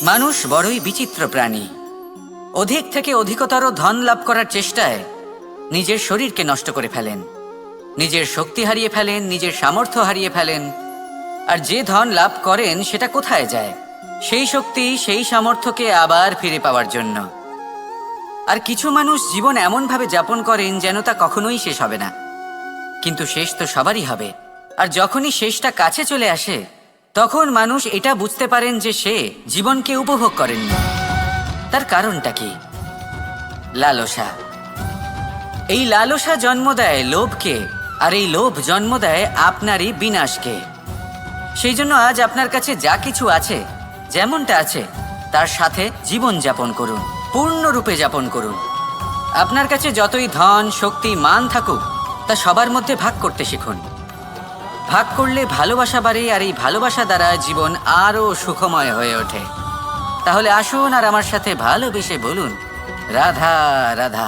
মানুষ বড়ই বিচিত্র প্রাণী। অধিক থেকে অধিকতর ধন লাভ করার চেষ্টায় নিজের শরীরকে নষ্ট করে ফেলেন, নিজের শক্তি হারিয়ে ফেলেন, নিজের সামর্থ্য হারিয়ে ফেলেন। আর যে ধন লাভ করেন সেটা কোথায় যায়? সেই শক্তি, সেই সামর্থ্যকে আবার ফিরে পাওয়ার জন্য। আর কিছু মানুষ জীবন এমনভাবে যাপন করেন যেন তা কখনোই শেষ হবে না, কিন্তু শেষ তো সবারই হবে। আর যখনই শেষটা কাছে চলে আসে তখন মানুষ এটা বুঝতে পারেন যে সে জীবনকে উপভোগ করেননি। তার কারণটা কি? লালসা। এই লালসা জন্ম দেয় লোভকে, আর এই লোভ জন্ম দেয় আপনারই বিনাশকে। সেই জন্য আজ আপনার কাছে যা কিছু আছে, যেমনটা আছে তার সাথে জীবন যাপন করুন, পূর্ণরূপে যাপন করুন। আপনার কাছে যতই ধন, শক্তি, মান থাকুক, তা সবার মধ্যে ভাগ করতে শিখুন। ভাগ করলে ভালোবাসা বাড়ে, আর এই ভালোবাসা দ্বারা জীবন আরও সুখময় হয়ে ওঠে। তাহলে আসুন আর আমার সাথে ভালোবেসে বলুন, রাধা রাধা।